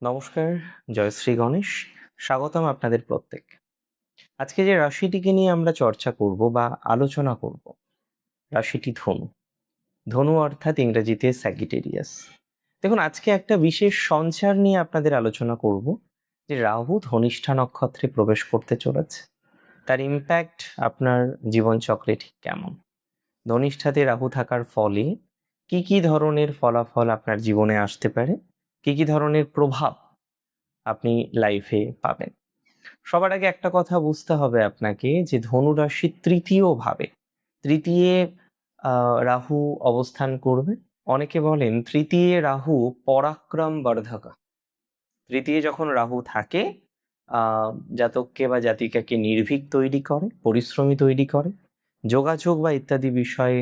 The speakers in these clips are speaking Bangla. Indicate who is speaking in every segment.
Speaker 1: নমস্কার, জয় শ্রী গণেশ। স্বাগতম আপনাদের প্রত্যেককে। আজকে যে রাশিটিকে নিয়ে আমরা চর্চা করব বা আলোচনা করব, রাশিটি ধনু। ধনু অর্থাৎ ইংরেজিতে স্যাগিটেরিয়াস। দেখুন, আজকে একটা বিশেষ সঞ্চার নিয়ে আপনাদের আলোচনা করব যে রাহু ধনিষ্ঠা নক্ষত্রে প্রবেশ করতে চলেছে। তার ইম্প্যাক্ট আপনার জীবনচক্রে ঠিক কেমন? ধনিষ্ঠাতে রাহু থাকার ফলে কি কি ধরনের ফলাফল আপনার জীবনে আসতে পারে? কি কি ধরনের প্রভাব আপনি লাইফে পাবেন? সবার আগে একটা কথা বুঝতে হবে আপনাকে যে ধনু রাশির তৃতীয় রাহু অবস্থান করবে। অনেকে বলেন তৃতীয় রাহু পরাক্রম বর্ধকা। তৃতীয় যখন রাহু থাকে আহ জাতককে বা জাতিকাকে নির্ভীক তৈরি করে, পরিশ্রমী তৈরি করে, যোগাযোগ বা ইত্যাদি বিষয়ে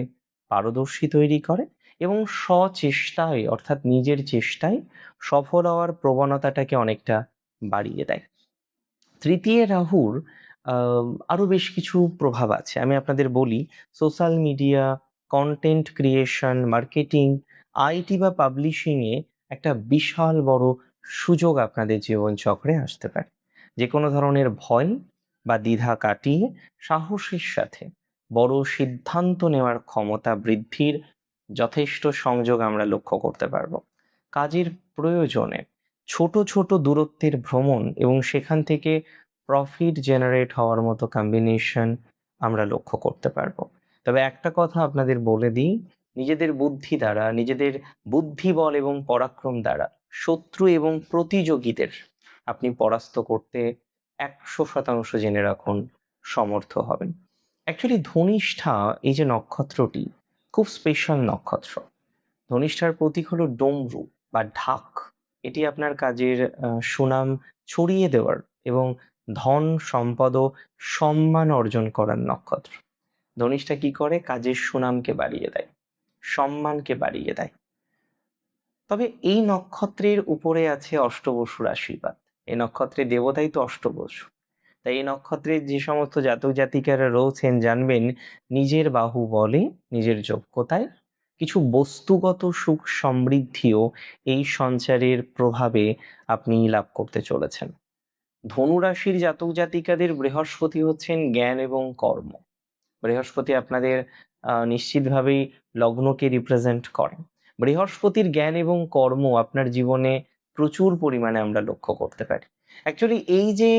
Speaker 1: পারদর্শী তৈরি করে এবং স্বচেষ্টায় অর্থাৎ নিজের চেষ্টায় সফল হওয়ার প্রবণতাটাকে অনেকটা বাড়িয়ে দেয়। তৃতীয় রাহুর আরো বেশ কিছু প্রভাব আছে, আমি আপনাদের বলি। Social media, content creation, marketing, IT বা পাবলিশিং এ একটা বিশাল বড় সুযোগ আপনাদের জীবনচক্রে আসতে পারে। যে কোনো ধরনের ভয় বা দ্বিধা কাটিয়ে সাহসের সাথে বড় সিদ্ধান্ত নেওয়ার ক্ষমতা বৃদ্ধির যথেষ্ট সংযোগ আমরা লক্ষ্য করতে পারবো। কাজের প্রয়োজনে ছোট ছোট দূরত্বের ভ্রমণ এবং সেখান থেকে প্রফিট জেনারেট হওয়ার মতো কম্বিনেশন আমরা লক্ষ্য করতে পারবো। তবে একটা কথা আপনাদের বলে দিই, নিজেদের বুদ্ধি দ্বারা, নিজেদের বুদ্ধিবল এবং পরাক্রম দ্বারা শত্রু এবং প্রতিযোগীদের আপনি পরাস্ত করতে 100% জেনে রাখুন সমর্থ হবেন। অ্যাকচুয়ালি ধনিষ্ঠা, এই যে নক্ষত্রটি, খুব স্পেশাল নক্ষত্র। ধনিষ্ঠার প্রতীক হলো ডমরু বা ঢাক। এটি আপনার কাজের সুনাম ছড়িয়ে দেওয়ার এবং ধন সম্পদ ও সম্মান অর্জন করার নক্ষত্র। ধনিষ্ঠা কি করে? কাজের সুনামকে বাড়িয়ে দেয়, সম্মানকে বাড়িয়ে দেয়। তবে এই নক্ষত্রের উপরে আছে অষ্টবসুর আশীর্বাদ। এই নক্ষত্রের দেবতাই তো অষ্টবসু। তাই এই নক্ষত্রের যে সমস্ত জাতক জাতিকারা রয়েছেন, জানবেন নিজের বাহুবলে, নিজের যোগ্যতায় কিছু বস্তুগত সুখ সমৃদ্ধিও এই সঞ্চারের প্রভাবে আপনি লাভ করতে চলেছেন। ধনু রাশির জাতক জাতিকাদের বৃহস্পতি হচ্ছেন জ্ঞান এবং কর্ম। বৃহস্পতি আপনাদের নিশ্চিতভাবেই লগ্নকে রিপ্রেজেন্ট করে। বৃহস্পতির জ্ঞান এবং কর্ম আপনার জীবনে প্রচুর পরিমাণে আমরা লক্ষ্য করতে পারি। অ্যাকচুয়ালি এই যে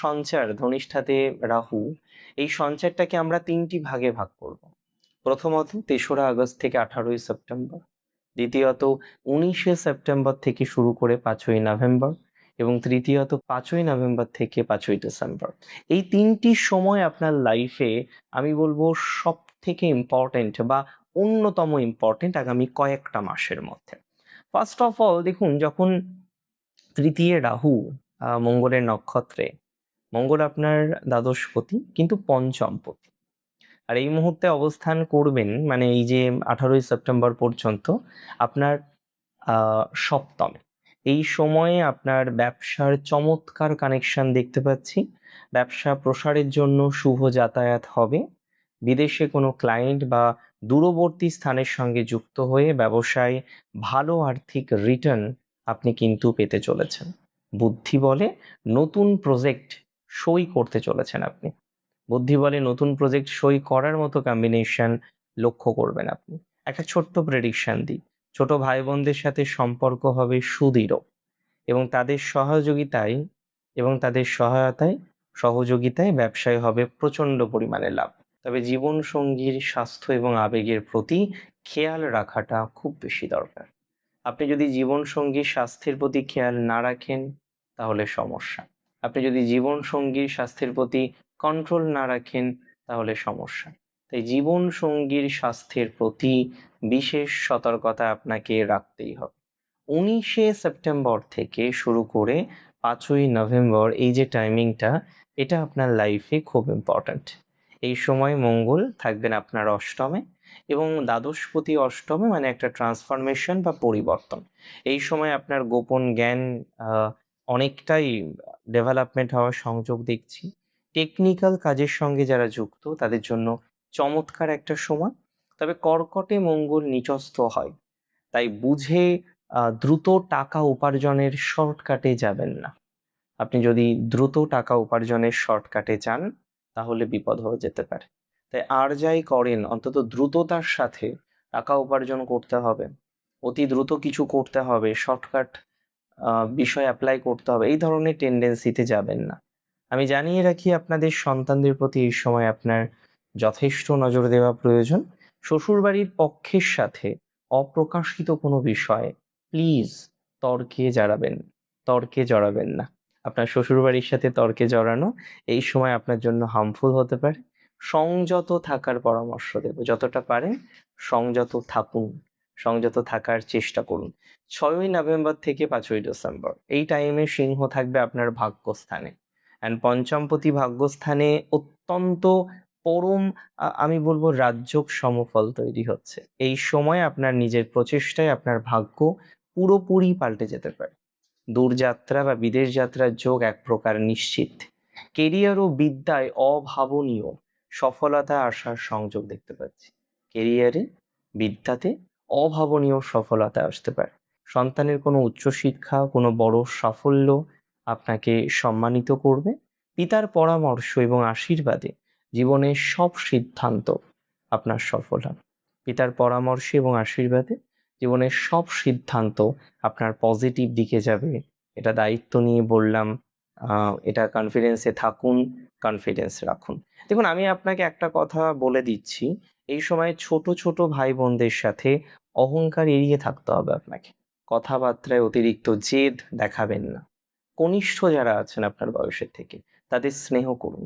Speaker 1: সঞ্চার ধনিষ্ঠাতে রাহু, এই সঞ্চারটাকে আমরা তিনটি ভাগে ভাগ করব। প্রথমত ৩রা আগস্ট থেকে 18ই সেপ্টেম্বর, দ্বিতীয়ত 19শে সেপ্টেম্বর থেকে শুরু করে 5ই নভেম্বর, এবং তৃতীয়ত 5ই নভেম্বর থেকে 5ই ডিসেম্বর। এই তিনটি সময় আপনার লাইফে আমি বলবো সব থেকে ইম্পর্টেন্ট বা অন্যতম ইম্পর্টেন্ট আগামী কয়েকটা মাসের মধ্যে। ফার্স্ট অফ অল দেখুন, যখন তৃতীয় রাহু মঙ্গলের নক্ষত্রে, মঙ্গল আপনার দ্বাদশপতি কিন্তু পঞ্চমপতি, আর এই মুহূর্তে অবস্থান করবেন, মানে এই যে 18ই সেপ্টেম্বর পর্যন্ত আপনার সপ্তমে। এই সময়ে আপনার ব্যবসার চমৎকার কানেকশন দেখতে পাচ্ছি। ব্যবসা প্রসারের জন্য শুভ যাতায়াত হবে। বিদেশে কোনো ক্লায়েন্ট বা দূরবর্তী স্থানের সঙ্গে যুক্ত হয়ে ব্যবসায় ভালো আর্থিক রিটার্ন আপনি কিন্তু পেতে চলেছেন। বুদ্ধি বলে নতুন প্রজেক্ট সই করতে চলেছেন আপনি। বুদ্ধি বলে নতুন প্রজেক্ট সই করার মতো কম্বিনেশন লক্ষ্য করবেন আপনি। একটা ছোট্ট প্রেডিকশন দিই, ছোট ভাই বোনদের সাথে সম্পর্ক হবে সুদৃঢ় এবং তাদের সহায়তায় সহযোগিতায় ব্যবসায় হবে প্রচন্ড পরিমাণে লাভ। তবে জীবন সঙ্গীর স্বাস্থ্য এবং আবেগের প্রতি খেয়াল রাখাটা খুব বেশি দরকার। আপনি যদি জীবন সঙ্গীর স্বাস্থ্যের প্রতি খেয়াল না রাখেন, তাহলে সমস্যা। আপনি যদি জীবন সঙ্গীর স্বাস্থ্যের প্রতি কন্ট্রোল না রাখেন, তাহলে সমস্যা। তাই জীবন সঙ্গীর স্বাস্থ্যের প্রতি বিশেষ সতর্কতা আপনাকে রাখতেই হবে। 19শে সেপ্টেম্বর থেকে শুরু করে 5ই নভেম্বর, এই যে টাইমিংটা, এটা আপনার লাইফে খুব ইম্পর্ট্যান্ট। এই সময় মঙ্গল থাকবেন আপনার অষ্টমে এবং দ্বাদশপতি অষ্টমে, মানে একটা ট্রান্সফরমেশন বা পরিবর্তন। এই সময় আপনার গোপন জ্ঞান অনেকটাই ডেভেলপমেন্ট হওয়ার সংযোগ দেখছি। টেকনিক্যাল কাজের সঙ্গে যারা যুক্ত তাদের জন্য চমৎকার একটা সময়। তবে কর্কটে মঙ্গল নিচস্থ হয়, তাই বুঝে দ্রুত টাকা উপার্জনের শর্টকাটে যাবেন না। আপনি যদি দ্রুত টাকা উপার্জনের শর্টকাটে চান তাহলে বিপদ হয়ে যেতে পারে। তাই আর যাই করেন অন্তত দ্রুততার সাথে টাকা উপার্জন করতে হবে, অতি দ্রুত কিছু করতে হবে, শর্টকাট বিষয় অ্যাপ্লাই করতে হবে, এই ধরনের টেন্ডেন্সিতে যাবেন না। আমি জানিয়ে রাখি আপনাদের সন্তানদের প্রতি এই সময় আপনার যথেষ্ট নজর দেওয়া প্রয়োজন। শ্বশুরবাড়ির পক্ষের সাথে অপ্রকাশিত কোনো বিষয়ে প্লিজ তর্কে জড়াবেন না। আপনার শ্বশুরবাড়ির সাথে তর্কে জড়ানো এই সময় আপনার জন্য হার্মফুল হতে পারে। সংযত থাকার পরামর্শ দেব, যতটা পারেন সংযত থাকার চেষ্টা করুন। 6ই নভেম্বর থেকে 5ই ডিসেম্বর এই টাইমে সিংহ থাকবে আপনার ভাগ্যস্থানে, অ্যান্ড পঞ্চমপতি ভাগ্যস্থানে অত্যন্ত পরম আমি বলবো রাজযোগ সমফল তৈরি হচ্ছে। এই সময় আপনার নিজের প্রচেষ্টায় আপনার ভাগ্য পুরোপুরি পাল্টে যেতে পারে। দূরযাত্রা বা বিদেশ যাত্রার যোগ এক প্রকার নিশ্চিত। কেরিয়ার ও বিদ্যায় অভাবনীয় সফলতা আসার সংযোগ দেখতে পাচ্ছি। কেরিয়ারে, বিদ্যাতে অভাবনীয় সফলতা আসতে পারে। সন্তানের কোনো উচ্চশিক্ষা, কোনো বড় সাফল্য আপনাকে সম্মানিত করবে। পিতার পরামর্শ এবং আশীর্বাদে জীবনের সব সিদ্ধান্ত আপনার সফল হবে। পিতার পরামর্শ এবং আশীর্বাদে জীবনের সব সিদ্ধান্ত আপনার পজিটিভ দিকে যাবে। এটা দায়িত্ব নিয়ে বললাম, এটা কনফিডেন্সে থাকুন, কনফিডেন্স রাখুন। দেখুন, আমি আপনাকে একটা কথা বলে দিচ্ছি, এই সময় ছোট ছোট ভাই বোনদের সাথে অহংকার এড়িয়ে থাকতে হবে আপনাকে। কথাবার্তায় অতিরিক্ত জেদ দেখাবেন না। কনিষ্ঠ যারা আছেন আপনার বয়সের থেকে তাদের স্নেহ করুন।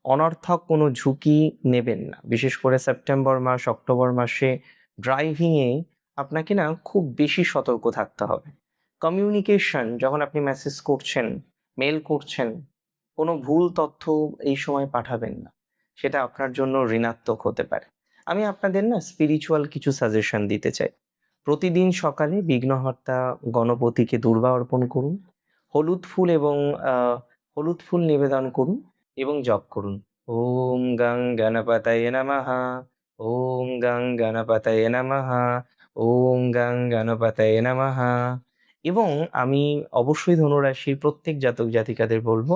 Speaker 1: অনর্থক কোনো ঝুঁকি নেবেন না। বিশেষ করে সেপ্টেম্বর মাস, অক্টোবর মাসে ড্রাইভিংয়ে আপনাকে না খুব বেশি সতর্ক থাকতে হবে। কমিউনিকেশন, যখন আপনি মেসেজ করছেন, মেল করছেন, কোনো ভুল তথ্য এই সময় পাঠাবেন না। সেটা আপনার জন্য ঋণাত্মক হতে পারে। আমি আপনাদের না স্পিরিচুয়াল কিছু সাজেশন দিতে চাই। প্রতিদিন সকালে বিঘ্নহর্তা গণপতিকে দূর্বা অর্পণ করুন। হলুদ ফুল নিবেদন করুন এবং জপ করুন। ওম গং গণপতয়ে নমঃ, ওম গং গণপতয়ে নমঃ, ওম গং গণপতয়ে নমঃ। এবং আমি অবশ্যই ধনুরাশির প্রত্যেক জাতক জাতিকাদের বলবো,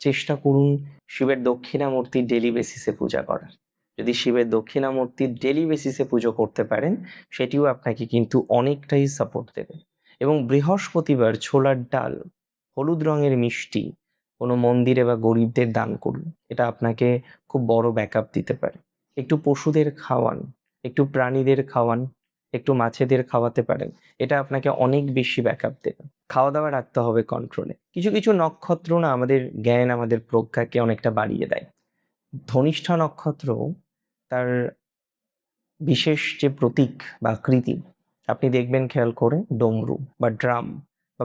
Speaker 1: চেষ্টা করুন শিবের দক্ষিণামূর্তি ডেলি বেসিসে পূজা করার। যদি শিবের দক্ষিণামূর্তির ডেলি বেসিসে পুজো করতে পারেন, সেটিও আপনাকে কিন্তু অনেকটাই সাপোর্ট দেবে। এবং বৃহস্পতিবার ছোলার ডাল, হলুদ রঙের মিষ্টি কোনো মন্দিরে বা গরিবদের দান করুন। এটা আপনাকে খুব বড় ব্যাকআপ দিতে পারে। একটু পশুদের খাওয়ান, একটু প্রাণীদের খাওয়ান, একটু মাছেদের খাওয়াতে পারেন। এটা আপনাকে অনেক বেশি ব্যাকআপ দেবে। খাওয়া দাওয়া রাখতে হবে কন্ট্রোলে। কিছু কিছু নক্ষত্র না আমাদের জ্ঞান, আমাদের প্রজ্ঞাকে অনেকটা বাড়িয়ে দেয়। ধনিষ্ঠা নক্ষত্র, তার বিশেষ যে প্রতীক বা আকৃতি আপনি দেখবেন খেয়াল করে, ডমরু বা ড্রাম বা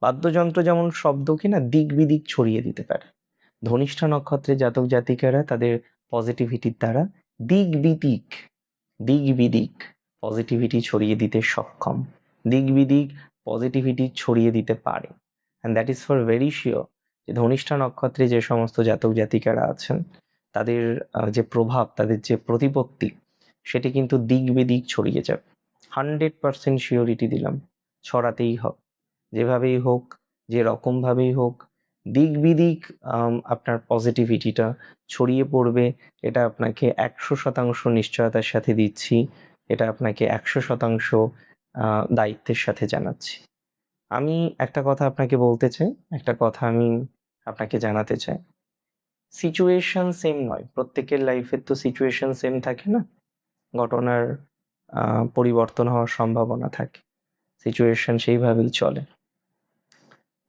Speaker 1: বাদ্যযন্ত্র যেমন শব্দকে না দিক বিদিক ছড়িয়ে দিতে পারে। ধনিষ্ঠা নক্ষত্রের জাতক জাতিকারা তাদের পজিটিভিটির দ্বারা দিক বিদিক পজিটিভিটি ছড়িয়ে দিতে সক্ষম, দিক বিদিক পজিটিভিটি ছড়িয়ে দিতে পারে। And that is for very sure যে ধনিষ্ঠা নক্ষত্রে যে সমস্ত জাতক জাতিকারা আছেন তাদের যে প্রভাব, তাদের যে প্রতিপত্তি, সেটি কিন্তু দিক বিদিক ছড়িয়ে যাবে। 100% শিওরিটি দিলাম, ছড়াতেই হবে। যেভাবেই হোক, যে রকমভাবেই হোক, দিক বিদিক আপনার পজিটিভিটিটা ছড়িয়ে পড়বে। এটা আপনাকে 100% নিশ্চয়তার সাথে দিচ্ছি, এটা আপনাকে 100% দায়িত্বের সাথে জানাচ্ছি। আমি একটা কথা আপনাকে বলতে চাই, একটা কথা আমি আপনাকে জানাতে চাই। সিচুয়েশন সেম নয়, প্রত্যেকের লাইফের তো সিচুয়েশন সেম থাকে না। ঘটনার পরিবর্তন হওয়ার সম্ভাবনা থাকে, সিচুয়েশন সেইভাবেই চলে।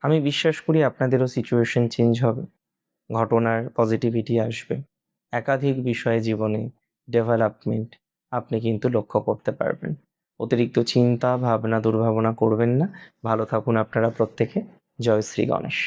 Speaker 1: আমি বিশ্বাস করি আপনাদেরও সিচুয়েশন চেঞ্জ হবে, ঘটনার পজিটিভিটি আসবে, একাধিক বিষয়ে জীবনে ডেভেলপমেন্ট আপনি কিন্তু লক্ষ্য করতে পারবেন। অতিরিক্ত চিন্তা ভাবনা দুর্ভাবনা করবেন না। ভালো থাকুন আপনারা প্রত্যেকে। জয় শ্রী গণেশ।